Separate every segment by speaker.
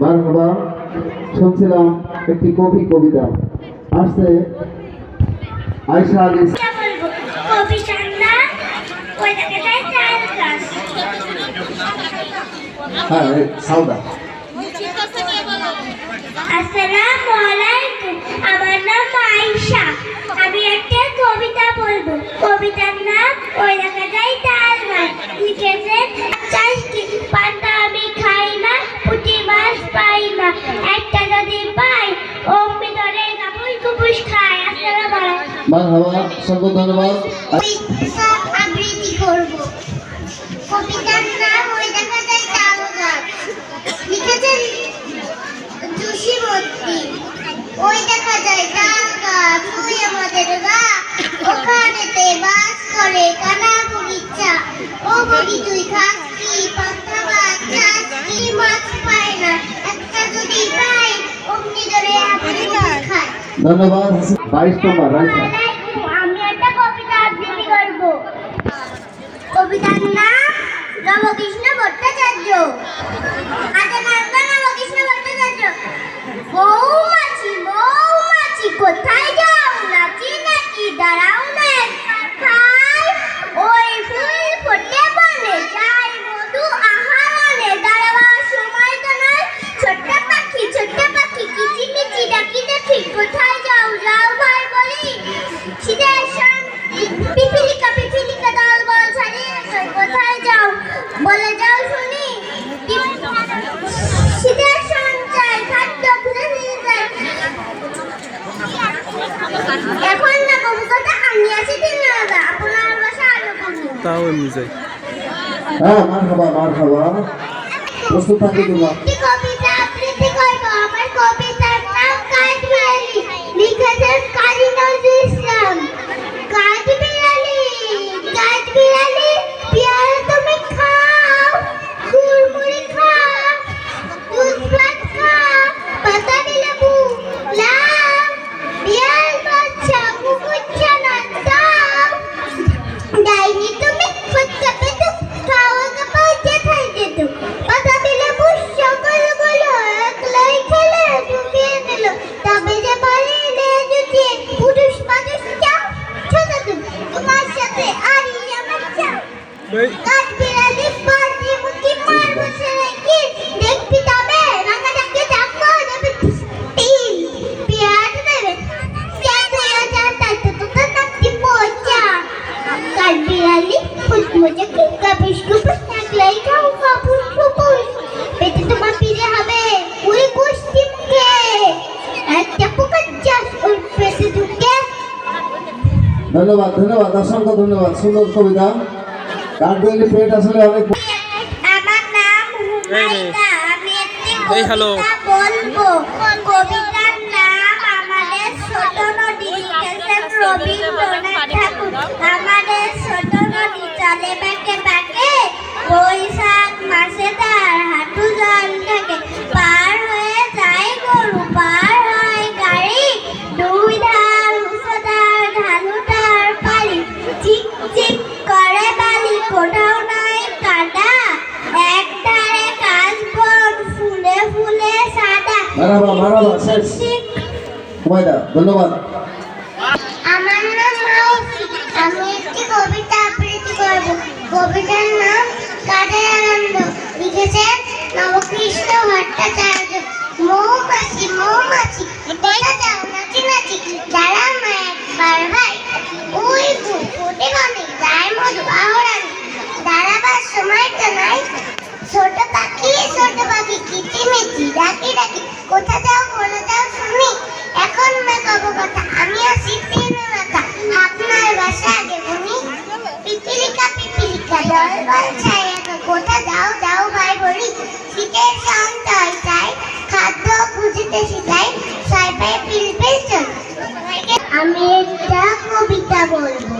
Speaker 1: মারহাবা শুনছিলাম একটি কবিতা আসছে আয়েশা আলী। হ্যাঁ সাউদা।
Speaker 2: আসসালামু আলাইকুম, আমার নাম আয়েশা। আমি একটা কবিতা বলবো। কবিতার নাম ওই দেখা যায় তাল গাছ। লিখেছেন চাষকি পাতা আমি খাই না, পুঁটি মাছ পাই না, একটা যদি পাই অমনি ধরে কাপুস কুপুস খাই। আসসালামু আলাইকুম।
Speaker 1: মারহাবা সকল ধন্যবাদ।
Speaker 2: আবৃত্তি করব। কবিতার নাম ওই দেখা যায় তাল গাছ। লিখেছেন জসিমউদ্দিন। ওই দেখা যায় তাল গাছ, ওই আমাদের গা, ওখানেতে বাস করে কানা বগিচা। ও বগি তুই খাস কি, পান্তা ভাত খাস কি, মাছ পায় না, একটা যদি পাই অমনি ধরে আপনি খায়।
Speaker 1: ধন্যবাদ। 22 নম্বর রাইসা।
Speaker 2: আমি একটা কবিতা আবৃত্তি করব। কবিতার নাম রামকৃষ্ণ ভট্টাচার্য। রামকৃষ্ণ ভট্টাচার্য। মৌমাছি কোথায় যাও, নাচি নাকি দাঁড়াও না একবার খাই, ওই ফুল ফোটে বলে যাই মধু আহারণে, দাঁড়াবার সময় তো নয়, ছোট্ট পাখি কিচিমিচি ডাকি দেখি, কোথায় যাও যাও ভাই বলি, শীতের পিপিলিকা দল বল ছাড়িয়ে কোথায় যাও বলে যাও শুনি, শীতের সঞ্চয় খাদ্য খুঁজে নিয়ে যায়। এখন না কবিতা আমি আছি তিন না, আপনার বাসা আরো কবি
Speaker 3: তাও এমনি যাই।
Speaker 1: হ্যাঁ মারহাবা প্রস্তুত থাকি তোমরা।
Speaker 2: কবিতা আবৃত্তি করব। আমার কবিতার নাম কাঠবিড়ালি। লিখেছেন কাজী নজরুল ইসলাম। কাঠবিড়ালি পেয়ারা তুমি খাও, কুড়মুড়ি খাও, দুধ ভাত খাও, বাতাবি লেবু লাও, বিড়াল বাচ্চা কুকুরছা না দাও, ডাইনি তুমি ফুচকা পেটু খাওয়া কাপা যেথায় যেত, বাতাবি লেবু সকলগুলো একলাই খেলে ঢুকিয়ে দিল, তবে যে পারে জুটিয়ে পুরুষ মানুষ চাও, ছোট তুমি তোমার সাথে আরি আমার চাও, কাঠবিড়ালি পাটি মুটি মারবো ছেড়ে দেখবি তবে রাঙাটাকে ডাকবো দেবে তিল পেঁয়াজ দেবে তাই তো তোকে নাকি পচা, কাঠবিড়ালি ফুটমুচে কিকা বিস্কুট একলাই খাও কাপুস কুপুস, পেটে তোমার পিড়ে হবে ওই কুষ্টি মুখে, একটা পোকার চাষ ওই পেটে ঢুকে।
Speaker 1: ধন্যবাদ অসংখ্য ধন্যবাদ। সুন্দর কবিতা। কাঠবিড়ালি পেট আসলে অনেক।
Speaker 2: আমার নাম হুমায়রা। আমি একটি
Speaker 3: হ্যালো
Speaker 2: কবিতা বলবো। কবিতার নাম আমাদের ছোট নদী। লিখেছেন রবীন্দ্রনাথ ঠাকুর। আমাদের ছোট নদী চলে বাঁকে বাঁকে, বৈশাখ মাসে তার হাঁটু জল থাকে, পার হয়ে যায় গরু, পার হয় গাড়ি, দুই ধার উঁচুদার ঢালুটার পাড়ি, চিক চিক করে বালি, কোথাও নাই কাদা, এক ধারে কাশবন ফুলে ফুলে সাদা।
Speaker 1: মারহাবা শেষ। হুমায়রা ধন্যবাদ।
Speaker 2: আমার নাম মাউসি। আমি একটি কবিতা আবৃত্তি করব। কবিতার নাম কাদের আনন্দ। লিখেছেন নবকৃষ্ণ ভট্টাচার্য। মৌমাছি কোথা যাও নাচি নাচি, দাঁড়া মা একবার ভাই, ওই ফুটে বনে যায় মধু আহরণ, দাঁড়াবার সময় তো নাই, ছোট পাখি কিচিমিচি ডাকি কোথা যাও বলে যাও শুনি, এখন না কব কথা আমি আসি তিন মাথা, আপনার বাসা আগে বুনি, পিপিলিকা দল বল ছাই, কোথা যাও ভাই বলি, শীতের সঞ্চয় চাই, খাদ্য খুঁজিতে শিখাই, ছয় পায়ে পিলপিল চল। আমি একটা কবিতা বলবো।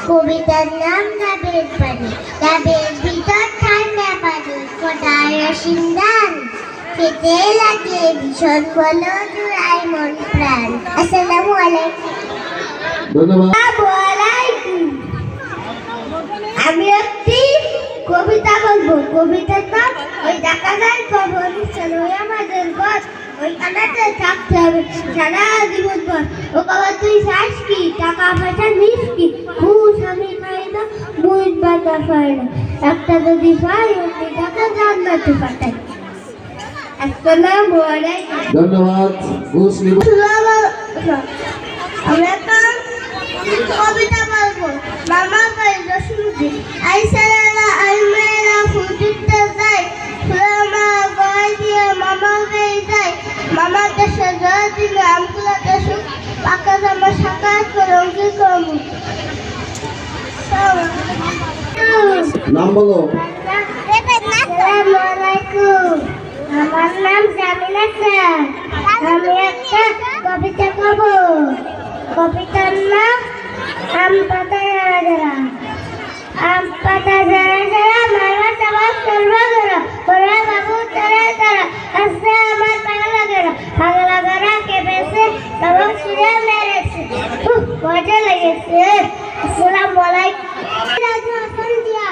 Speaker 2: কবিতার নাম ডাবের পানি। ডাবের ভিতর ঠান্ডা পানি, ফোটার রসিন্দান, খেতে লাগে ভীষণ বলো জুড়াই মন প্রাণ। আসসালামু আলাইকুম।
Speaker 1: ধন্যবাদ।
Speaker 2: আমি একটি কবিতা বলবো কবিতার নাম ওই দেখা যায় খবর চলো আমাদের ঘর ওই কানাতে থাকতে হবে সারা জীবন পর ও বাবা তুই চাস কি টাকা পয়সা নিস কি ঘুষ আমি খাই না মুখ বাতা খাই না একটা যদি পাই ওই টাকা জান্নাতে পাঠাই আসসালামু আলাইকুম
Speaker 1: ধন্যবাদ ঘুষ নিব
Speaker 2: আমরা তো কবিতা বলবো মামা কইল শুনছি আইসালা আলমেরা ফুটিতে যায় ফুলামা গয় দিয়ে মামা গই যায় মামা দেশে জয় দিলে আমগুলা দেশ পাকা জামা সাকাত করে অঙ্কি করবো
Speaker 1: নাম বলো
Speaker 2: আসসালামু আলাইকুম আমার নাম জামিলা স্যার আমি একটা কবিতা কব কবিতার নাম আম পাতা জরা জরা আম পাতা জরা জরা মারা চাবা চলবা গরা ওরা বাবু তারা তারা আসছে আমার পাগলা গরা পাগলা গরা কেঁপেছে তবে সুরে মেরেছে মজা লেগেছে আসসালামু আলাইকুম রাজু হাসান জিয়া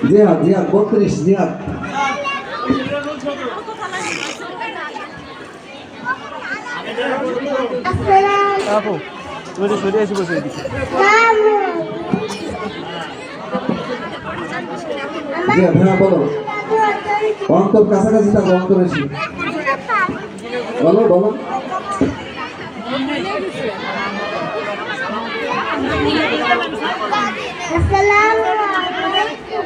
Speaker 1: জিহাদ জিহাদ 32 জিহাদ
Speaker 2: আসসালামু
Speaker 3: আপু তুমি তো সরে এসে বসে দিচ্ছি
Speaker 1: জিহাদ হ্যাঁ বলো অন্তর কাছাকাছি থাকো অন্তর এসে বলো বলো
Speaker 2: আসসালামু আলাইকুম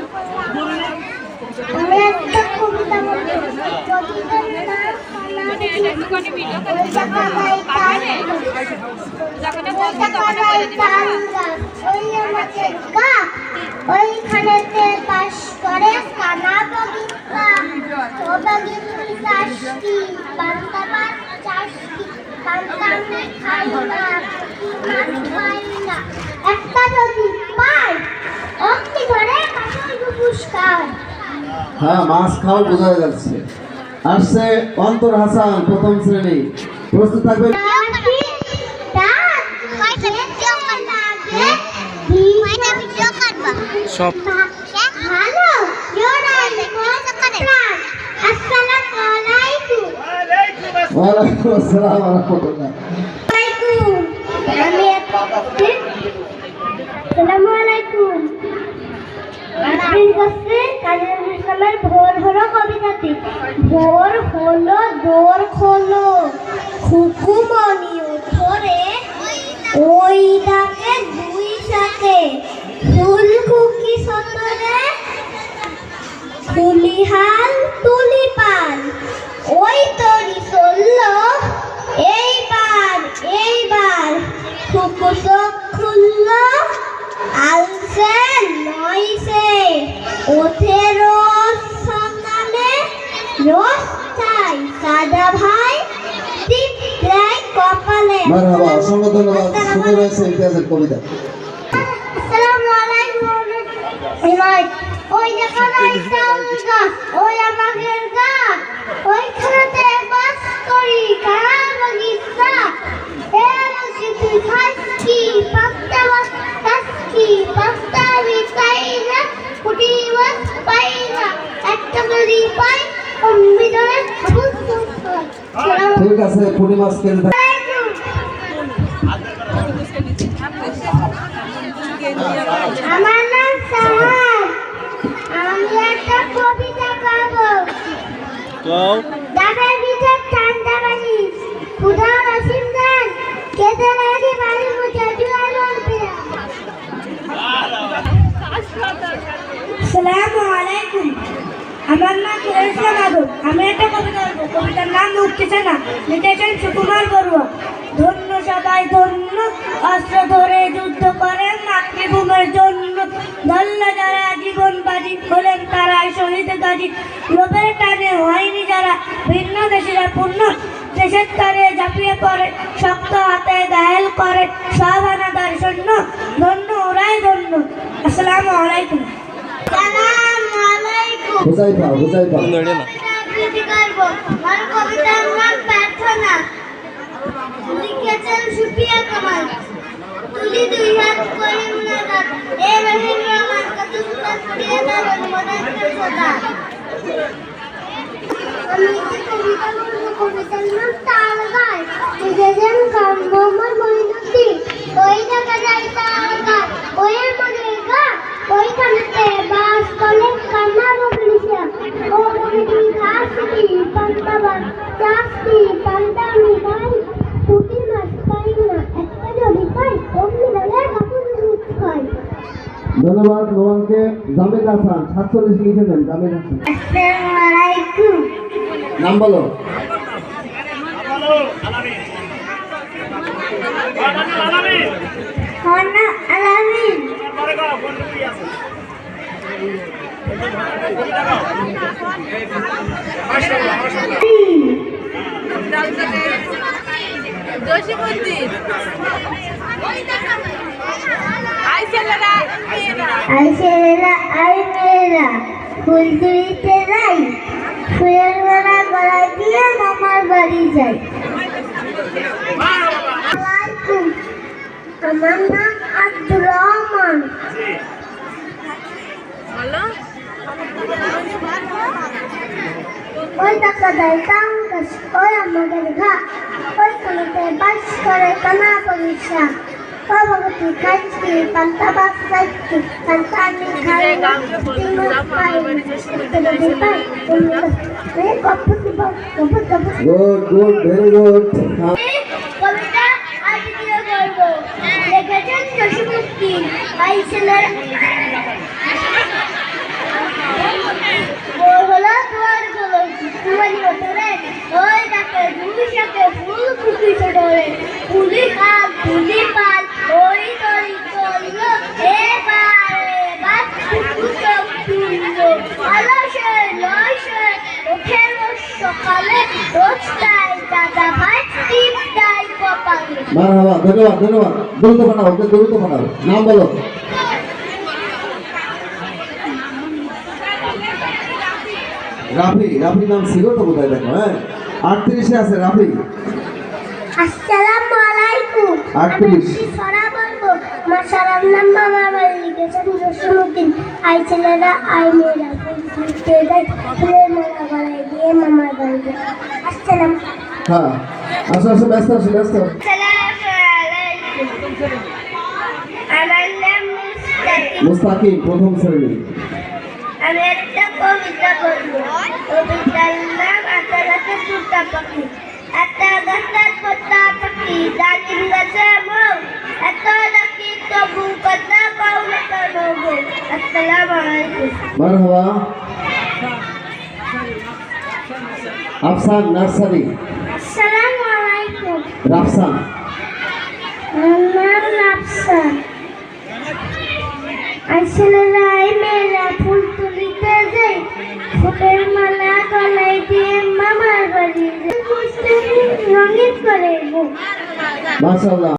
Speaker 2: আমি একটা কবিতা বলবো কবিতার নাম ওইখানেতে বাস করে কানা বগিচা ও বগিচি চাষকি বান্দাবার চাষকি বান্দামে খাই না মাছ খাই না একটা যদি পাই অক্তি ধরে কাঁচল গুপুস খায়
Speaker 1: হ্যাঁ মাছ খাওয়া বোঝা যাচ্ছে আসছে অন্তর হাসান প্রথম শ্রেণী প্রস্তুত থাকবে
Speaker 3: সব
Speaker 2: হ্যালো আসসালামু আলাইকুম
Speaker 1: ওয়ালাইকুম আসসালাম ওয়া রাহমাতুল্লাহ
Speaker 2: আসসালামু আলাইকুম ইসলামের ভোর হলো কবিতাটি ভোর হলো দোর খোলো খুকুমনি ওঠরে ওই ডাকে দুই সাথে ফুল খুকি সতরে ফুলিহাল তুলি পান ওই তরি চলল এইবার খুকু চোখ খুলল আলসে নয়সে ওঠে রোজ সকালে রোজ চাই সাদা ভাই টিপ দেয় কপালে
Speaker 1: মারহাবা অসংখ্য ধন্যবাদ শুনে রয়েছে ইতিহাসের কবিতা
Speaker 2: আসসালামু আলাইকুম ওই দেখো না একটা ওই আমাদের গা ওইখানেতে বাস করি কারা বগিচা এ বলছি তুই খাস কি পাস্তা কি পাস্তা আমি খাই না ফুটি বাস পাই না একটা যদি পাই অম্বি ধরে
Speaker 1: ঠিক আছে পুঁটি মাছ খেতে থাক
Speaker 2: আমার নাম সাহার আমি একটা কবিতা গাবো দাদার ভিতর ঠান্ডা পানি খুদা রসিম দান কেটে লাগে বাড়ি মুখে জুয়ার আসসালামু আলাইকুম আমার নাম ইসলাম আদম আমি একটা কবিতা বলবো কবিতার নাম মুক্তি না লিখেছেন সুকুমার বড়ুয়া ধন্য সবাই ধন্য অস্ত্র ধরে যুদ্ধ করেন মাতৃভূমির জন্য ধন্য যারা জীবন বাজি হলেন তারাই শহীদ গাজী লোভের টানে হয়নি যারা ভিন্ন দেশিরা পূর্ণ দেশের তারে ঝাঁপিয়ে পড়ে শক্ত হাতে ঘায়েল করে সব আনাদার সৈন্য ধন্য ওরাই ধন্য আসসালামু আলাইকুম আসসালামু আলাইকুম
Speaker 1: হুজাইফা
Speaker 2: আবৃত্তি করব আমার কবিতার নাম প্রার্থনা লিখেছেন সুফিয়া কামাল তুলি দুই হাত করে মুনাজাত এ রহিম রহমান কত সুন্দর সুরিয়া দারুণ মনের সদা। আমি একটি কবিতা বলবো, কবিতার নাম তাল গাছ। বুঝেছেন গান মোহাম্মদ মঈনুদ্দিন। ওই দেখা যায় তাল গাছ, ওয়ের মনে গা, ওইখানেতে বাস করে কান্না বগলিশা। ও বগলি ঘাসটি পান্তাবাদ চাষটি পান্তামি গাই, পুঁটি মাছ পাই না একটা যদি পাই, অমনি লাগে কাপড় দুধ খাই।
Speaker 1: ধন্যবাদ নোমানকে। জামিল হাসান 47 লিখে দেন। জামিল হাসান
Speaker 2: আসসালামু আলাইকুম।
Speaker 1: নাম বলো।
Speaker 2: হনা আলামিন।
Speaker 4: জসিমউদ্দিন আই ছেলেরা
Speaker 2: আই ছেলেরা আই মেয়েরা ফুল তুলিতে যাই, ফুলের মালা গলায় দিয়ে মামার বাড়ি যাই। আলাইকুম। আমার নাম আব্দুর রহমান।
Speaker 4: বলো
Speaker 2: ওই টাকা দেয় তাম গাছ, ওই আমাদের ঘা, ওই কোনোতে বাস করে কানা পরিষা। ও ভগতি খাইছি পান্তা বাস খাইছি, পান্তা আমি খাই না, তিমুর পাই যদি পাই তুমি গপ্প দিব গপ্প গপ্প।
Speaker 1: Good good very good.
Speaker 2: কবিতা আজকে বলবো, লিখেছেন জসিমউদ্দিন। আই ছেলেরা বলবো তোমার গলো তোমারই ওঠরে, ওই ডাকে দুই সাথে ফুল ফুটি চড়ে, ফুলি খাল ফুলি পাল ওই তরি চললো, এবার এবার ফুটু চোখ তুললো। আলসে লসে ওঠে রোজ সকালে, রোজ তাই দাদা ভাই টিপটাই কপালে।
Speaker 1: মারহাবা। ধন্যবাদ ধন্যবাদ। দ্রুত পাঠাও, ওকে দ্রুত পাঠাও। নাম বলো। রাফি। রাফি নাম ছিল তো বোধহয়, দেখো। হ্যাঁ 38-এ আছে রাফি।
Speaker 2: আসসালামু আলাইকুম।
Speaker 1: 38
Speaker 2: সরা বলবো, মাশাআল্লাহ নাম মামার বাড়ি লিখেছেন জসিমউদ্দিন। আই ছেলেরা আই মেয়েরা ফুল তুলতে যায়, ফুলের মালা গলায় দিয়ে মামার বাড়ি যায়। আসসালাম।
Speaker 1: হ্যাঁ আসো আসো, ব্যস্ত আসো ব্যস্ত।
Speaker 2: আসসালামু আলাইকুম। আমার নাম মুস্তাকিম।
Speaker 1: মুস্তাকিম প্রথম শ্রেণী।
Speaker 2: আমি একটা কবিতা বলবো, কবিতার নাম আকাশে টুটা পাখি। একটা গাছের পোতা পাখি, ডালিম গাছে বউ, এত ডাকি তবু কথা পাও না কেন গো। আসসালামু আলাইকুম।
Speaker 1: মারহাবা। আফসান নার্সারি।
Speaker 2: আসসালামু আলাইকুম।
Speaker 1: রাফসান।
Speaker 2: আমার নাম রাফসান। আই ছেলেরা আই মেয়েরা ফুল তুলিতে যাই, ফুলের মালা গলায় দিয়ে মামার বাড়ি যাই। রঙিন করে গো।
Speaker 1: মাশাআল্লাহ।